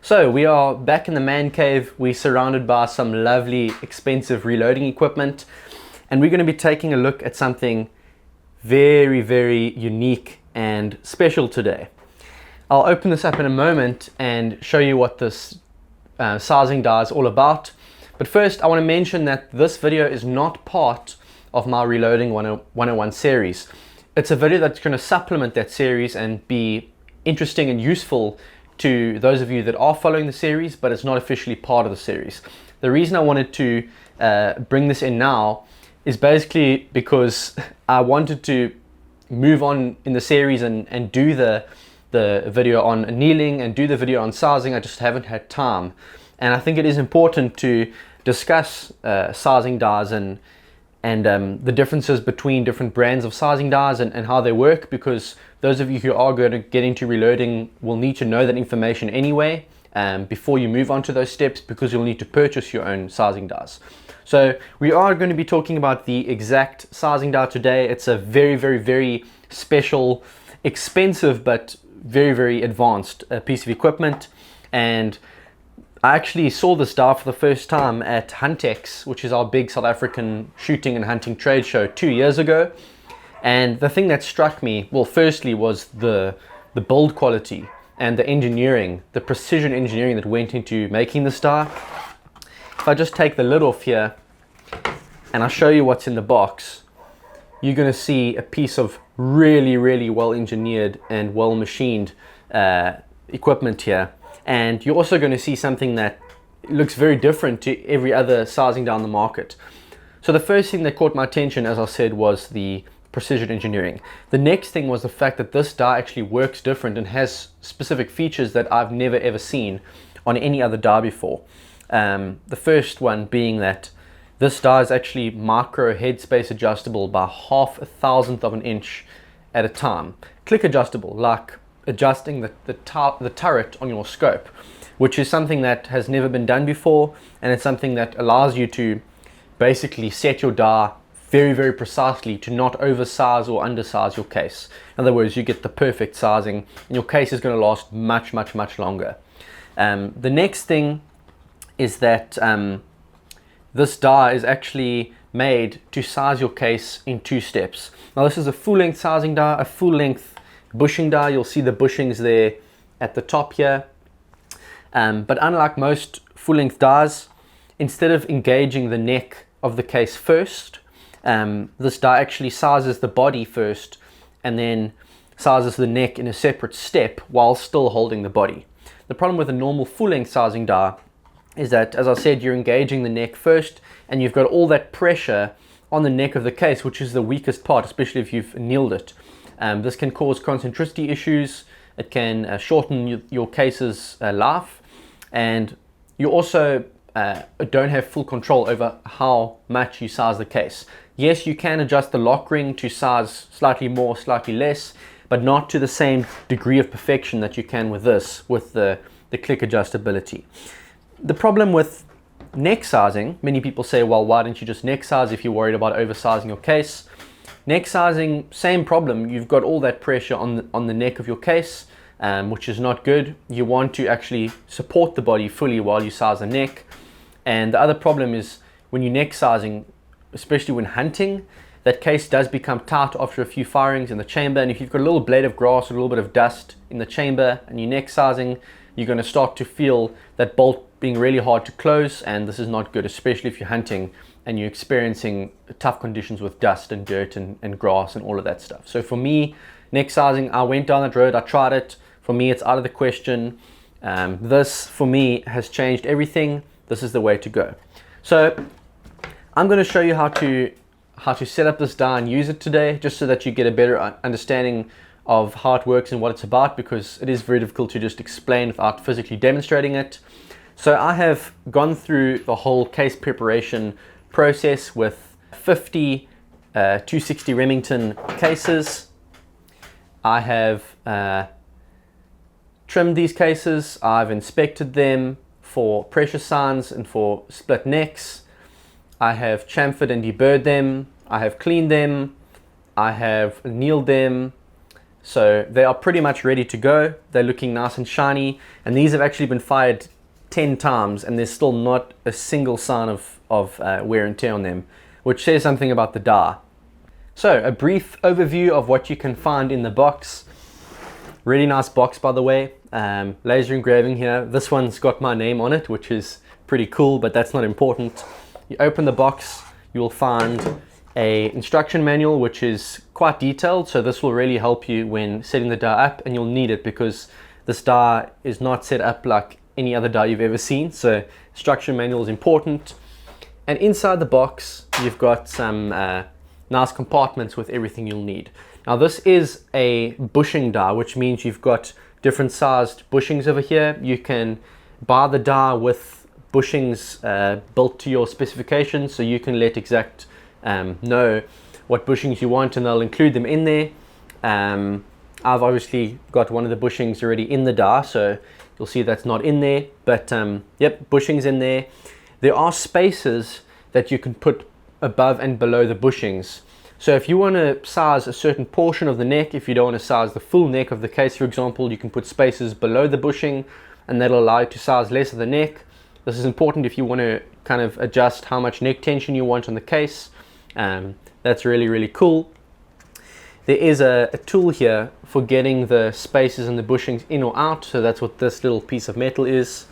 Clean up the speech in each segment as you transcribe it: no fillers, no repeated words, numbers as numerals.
So we are back in the man cave. We're surrounded by some lovely, expensive reloading equipment, and we're going to be taking a look at something very, very unique and special today. I'll open this up in a moment and show you what this sizing die is all about. But first, I want to mention that this video is not part of my Reloading 101 series. It's a video that's going to supplement that series and be interesting and useful to those of you that are following the series, but it's not officially part of the series. The reason I wanted to bring this in now is basically because I wanted to move on in the series and do the video on annealing and do the video on sizing. I just haven't had time, and I think it is important to discuss sizing dies and the differences between different brands of sizing dies and how they work, because those of you who are going to get into reloading will need to know that information anyway before you move on to those steps, because you'll need to purchase your own sizing dies. So we are going to be talking about the exact sizing die today. It's a very, very, very special, expensive, but very, very advanced piece of equipment. And I actually saw this die for the first time at Huntex, which is our big South African shooting and hunting trade show 2 years ago. And the thing that struck me, well, firstly was the build quality and the engineering, the precision engineering that went into making this die. If I just take the lid off here and I'll show you what's in the box, you're going to see a piece of really, really well engineered and well machined equipment here. And you're also going to see something that looks very different to every other sizing die on the market. So the first thing that caught my attention, as I said, was the precision engineering. The next thing was the fact that this die actually works different and has specific features that I've never ever seen on any other die before. The first one being that this die is actually micro headspace adjustable by 1/1000th of an inch at a time. Click adjustable, like adjusting the turret on your scope, which is something that has never been done before, and it's something that allows you to basically set your die very, very precisely to not oversize or undersize your case. In other words, you get the perfect sizing and your case is going to last much, much, much longer. The next thing is that this die is actually made to size your case in 2 steps. Now this is a full length sizing die, a full length bushing die. You'll see the bushings there at the top here. But unlike most full length dies, instead of engaging the neck of the case first, this die actually sizes the body first and then sizes the neck in a separate step while still holding the body. The problem with a normal full length sizing die is that, as I said, you're engaging the neck first and you've got all that pressure on the neck of the case, which is the weakest part, especially if you've annealed it. This can cause concentricity issues. It can shorten your case's life, and you also don't have full control over how much you size the case. Yes, you can adjust the lock ring to size slightly more, slightly less, but not to the same degree of perfection that you can with this, with the click adjustability. The problem with neck sizing, many people say, well, why don't you just neck size if you're worried about oversizing your case? Neck sizing, same problem. You've got all that pressure on the neck of your case, which is not good. You want to actually support the body fully while you size the neck. And the other problem is when you're neck sizing, especially when hunting, that case does become tight after a few firings in the chamber. And if you've got a little blade of grass or a little bit of dust in the chamber and you're neck sizing, you're going to start to feel that bolt being really hard to close, and this is not good, especially if you're hunting and you're experiencing tough conditions with dust and dirt and grass and all of that stuff. So for me, neck sizing, I went down that road, I tried it. For me, it's out of the question. This, for me, has changed everything. This is the way to go. So I'm going to show you how to set up this die and use it today, just so that you get a better understanding of how it works and what it's about, because it is very difficult to just explain without physically demonstrating it. So I have gone through the whole case preparation process with 50 260 Remington cases. I have trimmed these cases. I've inspected them for pressure signs and for split necks. I have chamfered and deburred them. I have cleaned them. I have annealed them, So they are pretty much ready to go. They're looking nice and shiny, and these have actually been fired 10 times and there's still not a single sign of wear and tear on them, which says something about the die. So a brief overview of what you can find in the box. Really nice box, by the way. Laser engraving here. This one's got my name on it, which is pretty cool, but that's not important. You open the box, you will find a instruction manual, which is quite detailed. So this will really help you when setting the die up, and you'll need it because this die is not set up like any other die you've ever seen. So instruction manual is important. And inside the box, you've got some nice compartments with everything you'll need. Now this is a bushing die, which means you've got different sized bushings over here. You can buy the die with bushings built to your specifications, so you can let Exact know what bushings you want and they'll include them in there. I've obviously got one of the bushings already in the die, so you'll see that's not in there, but yep, bushings in there. There are spaces that you can put above and below the bushings. So if you want to size a certain portion of the neck, if you don't want to size the full neck of the case, for example, you can put spaces below the bushing and that'll allow you to size less of the neck. This is important if you want to kind of adjust how much neck tension you want on the case. That's really, really cool. There is a tool here for getting the spaces and the bushings in or out. So that's what this little piece of metal is.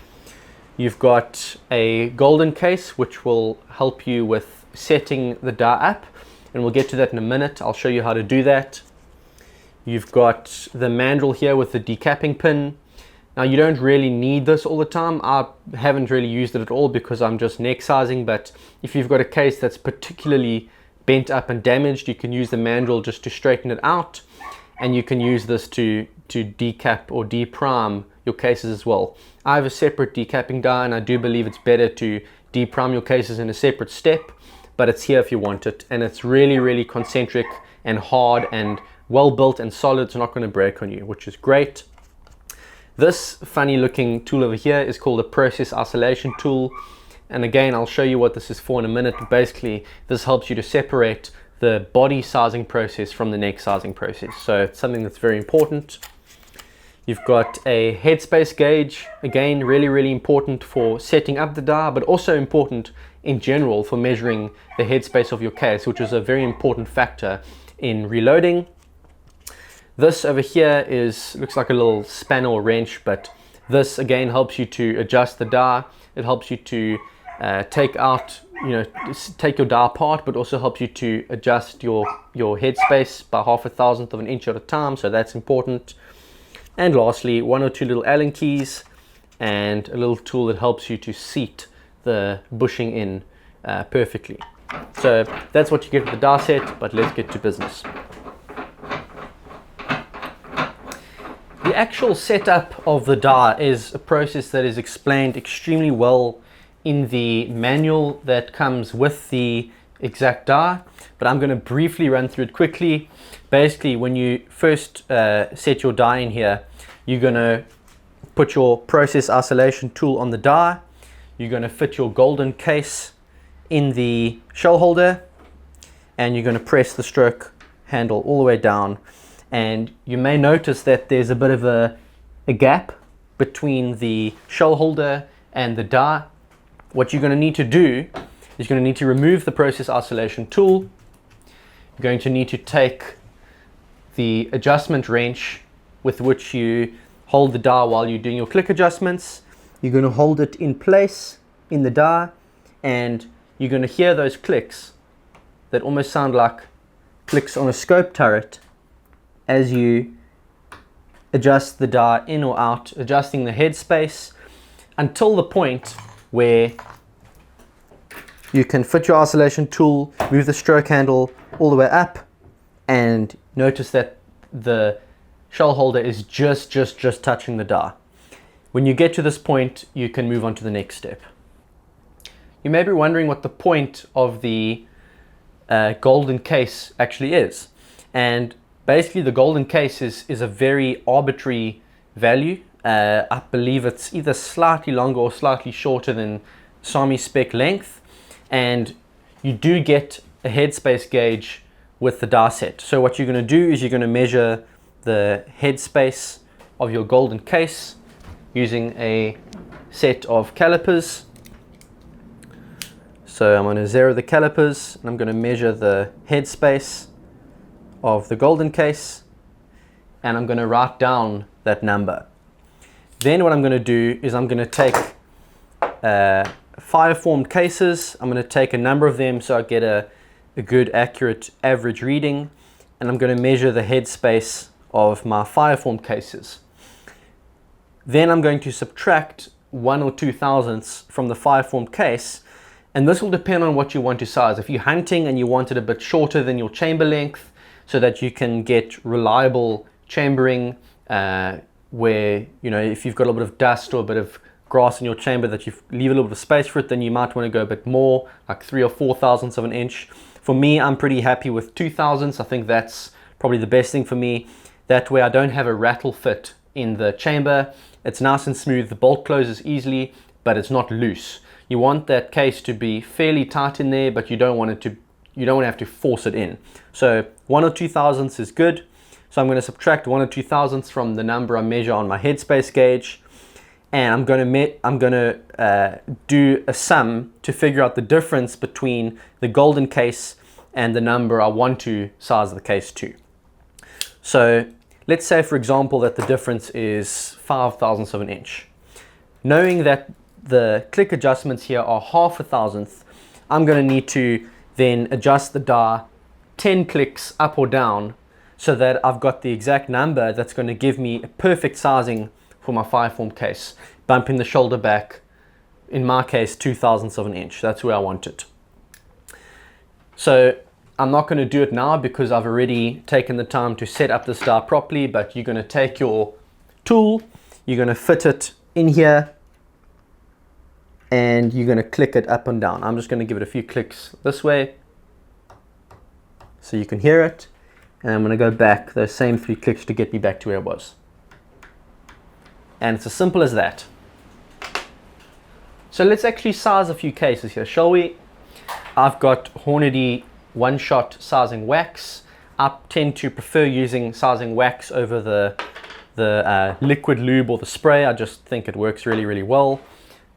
You've got a golden case, which will help you with setting the die up. And we'll get to that in a minute. I'll show you how to do that. You've got the mandrel here with the decapping pin. Now you don't really need this all the time. I haven't really used it at all because I'm just neck sizing, but if you've got a case that's particularly bent up and damaged, you can use the mandrel just to straighten it out, and you can use this to decap or deprime your cases as well. I have a separate decapping die, and I do believe it's better to deprime your cases in a separate step, but it's here if you want it, and it's really, really concentric and hard and well built and solid. It's not going to break on you, which is great. This funny looking tool over here is called a process isolation tool, and again I'll show you what this is for in a minute. Basically this helps you to separate the body sizing process from the neck sizing process, so it's something that's very important. You've got a headspace gauge, again really, really important for setting up the die, but also important in general for measuring the headspace of your case, which is a very important factor in reloading. This over here looks like a little spanner or wrench, but this again helps you to adjust the die. It helps you to take your die apart, but also helps you to adjust your headspace by 1/1000th of an inch at a time, so that's important. And lastly, 1 or 2 little Allen keys and a little tool that helps you to seat the bushing in perfectly. So that's what you get with the die set, but let's get to business. The actual setup of the die is a process that is explained extremely well in the manual that comes with the Exact die, but I'm going to briefly run through it quickly. Basically, when you first set your die in here, you're going to put your process isolation tool on the die. You're going to fit your golden case in the shell holder, and you're going to press the stroke handle all the way down. And you may notice that there's a bit of a gap between the shell holder and the die. What you're going to need to do is you're going to need to remove the process isolation tool. You're going to need to take the adjustment wrench with which you hold the die while you're doing your click adjustments. You're going to hold it in place in the die, and you're going to hear those clicks that almost sound like clicks on a scope turret as you adjust the die in or out, adjusting the headspace until the point where you can fit your isolation tool, move the stroke handle all the way up, and notice that the shell holder is just touching the die. When you get to this point, you can move on to the next step. You may be wondering what the point of the golden case actually is, and basically the golden case is a very arbitrary value. I believe it's either slightly longer or slightly shorter than SAMI spec length, and you do get a headspace gauge with the die set. So what you're going to do is you're going to measure the headspace of your golden case using a set of calipers. So I'm going to zero the calipers and I'm going to measure the headspace of the golden case, and I'm going to write down that number. Then what I'm going to do is I'm going to take fire formed cases. I'm going to take a number of them so I get a good accurate average reading, and I'm going to measure the headspace of my fire formed cases. Then I'm going to subtract 1 or 2 thousandths from the fire formed case, and this will depend on what you want to size. If you're hunting and you want it a bit shorter than your chamber length so that you can get reliable chambering, where, you know, if you've got a little bit of dust or a bit of grass in your chamber that you leave a little bit of space for it, then you might want to go a bit more, like 3 or 4 thousandths of an inch. For me, I'm pretty happy with 2 thousandths. I think that's probably the best thing for me. That way I don't have a rattle fit in the chamber. It's nice and smooth, the bolt closes easily, but it's not loose. You want that case to be fairly tight in there, but you don't want to have to force it in. So 1 or 2 thousandths is good. So I'm going to subtract 1 or 2 thousandths from the number I measure on my headspace gauge, and I'm going to do a sum to figure out the difference between the golden case and the number I want to size the case to. So let's say, for example, that the difference is 5 thousandths of an inch. Knowing that the click adjustments here are 1/2 thousandth, I'm going to need to then adjust the die 10 clicks up or down so that I've got the exact number that's going to give me a perfect sizing for my fire form case, bumping the shoulder back, in my case 2 thousandths of an inch. That's where I want it. So I'm not going to do it now because I've already taken the time to set up this die properly, but you're going to take your tool, you're going to fit it in here, and you're going to click it up and down. I'm just going to give it a few clicks this way so you can hear it, and I'm going to go back those same 3 clicks to get me back to where I was. And it's as simple as that. So let's actually size a few cases here, shall we? I've got Hornady one-shot sizing wax. I tend to prefer using sizing wax over the liquid lube or the spray. I just think it works really, really well.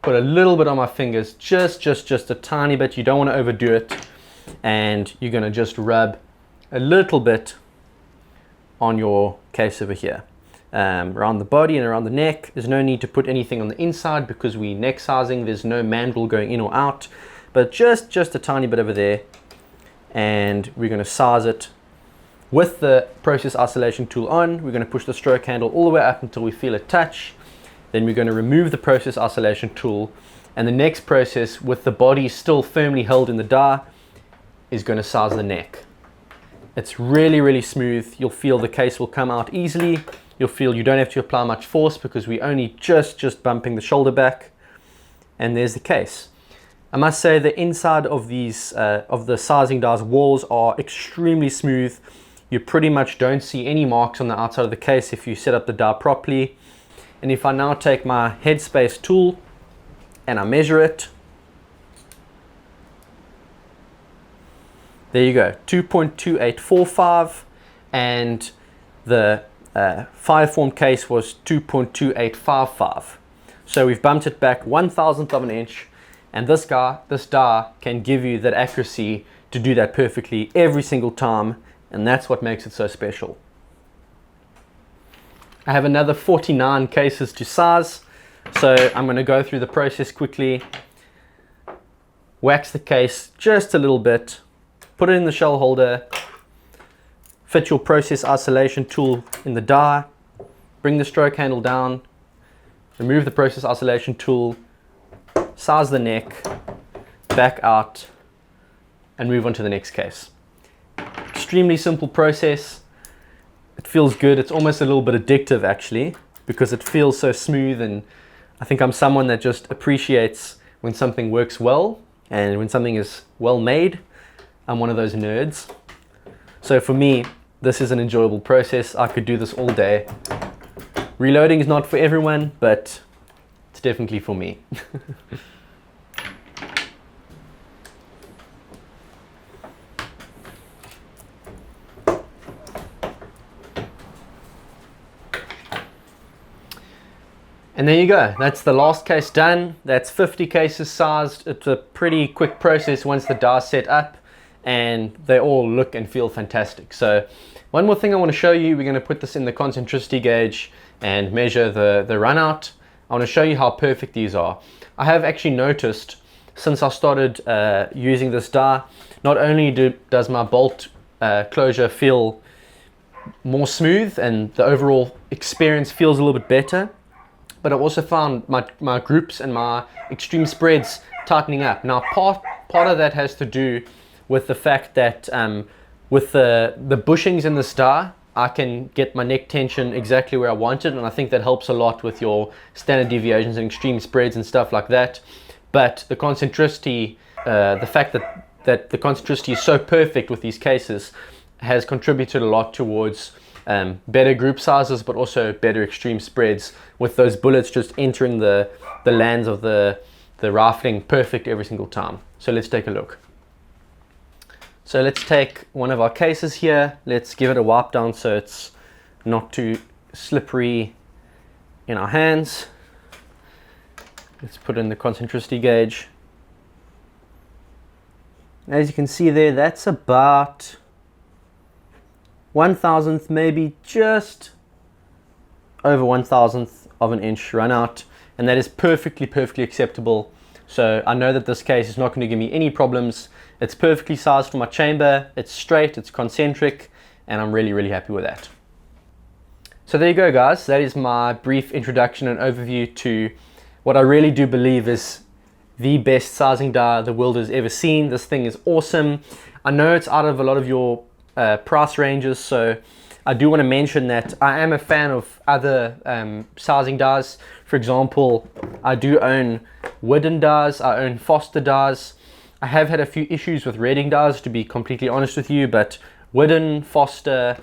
Put a little bit on my fingers, just a tiny bit. You don't want to overdo it, and you're going to just rub a little bit on your case over here, around the body and around the neck. There's no need to put anything on the inside because we neck sizing. There's no mandrel going in or out, but just a tiny bit over there, and we're going to size it with the process isolation tool on. We're going to push the stroke handle all the way up until we feel it touch. Then we're going to remove the process isolation tool, and the next process, with the body still firmly held in the die, is going to size the neck. It's really, really smooth. You'll feel the case will come out easily. You'll feel you don't have to apply much force because we're only just bumping the shoulder back, and there's the case. I must say the inside of these of the sizing die's walls are extremely smooth. You pretty much don't see any marks on the outside of the case if you set up the die properly. And if I now take my headspace tool and I measure it, there you go, 2.2845, and the fire form case was 2.2855. So we've bumped it back 1 thousandth of an inch, and this die can give you that accuracy to do that perfectly every single time, and that's what makes it so special. I have another 49 cases to size, so I'm going to go through the process quickly. Wax the case just a little bit, put it in the shell holder, fit your process isolation tool in the die, bring the stroke handle down, remove the process isolation tool, size the neck, back out, and move on to the next case. Extremely simple process. It feels good. It's almost a little bit addictive actually, because it feels so smooth, and I think I'm someone that just appreciates when something works well and when something is well made. I'm one of those nerds. So for me, this is an enjoyable process. I could do this all day. Reloading is not for everyone, but it's definitely for me. And there you go, that's the last case done. That's 50 cases sized. It's a pretty quick process once the die's set up, and they all look and feel fantastic. So one more thing I want to show you, we're going to put this in the concentricity gauge and measure the run out. I want to show you how perfect these are. I have actually noticed since I started using this die, not only does my bolt closure feel more smooth and the overall experience feels a little bit better, but I've also found my groups and my extreme spreads tightening up. Now part of that has to do with the fact that with the bushings in this die, I can get my neck tension exactly where I want it, and I think that helps a lot with your standard deviations and extreme spreads and stuff like that. But the concentricity, the fact that the concentricity is so perfect with these cases has contributed a lot towards better group sizes, but also better extreme spreads, with those bullets just entering the lands of the rifling perfect every single time. So let's take a look. So let's take one of our cases here. Let's give it a wipe down so it's not too slippery in our hands. Let's put in the concentricity gauge. As you can see there, that's about 1/1000th, maybe just over 1/1000th of an inch run out, and that is perfectly acceptable. So I know that this case is not going to give me any problems. It's perfectly sized for my chamber, it's straight, it's concentric, and I'm really happy with that. So there you go, guys. That is my brief introduction and overview to what I really do believe is the best sizing die the world has ever seen. This thing is awesome. I know it's out of a lot of your price ranges, so I do want to mention that I am a fan of other sizing dies. For example, I do own Wooden dies, I own Foster dies. I have had a few issues with Redding dies, to be completely honest with you, but Wooden, Foster,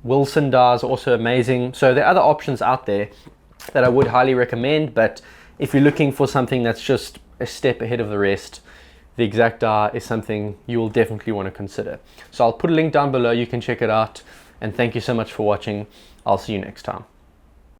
Wilson dies are also amazing. So there are other options out there that I would highly recommend, but if you're looking for something that's just a step ahead of the rest, the Exact die is something you will definitely want to consider. So I'll put a link down below, you can check it out, and thank you so much for watching. I'll see you next time.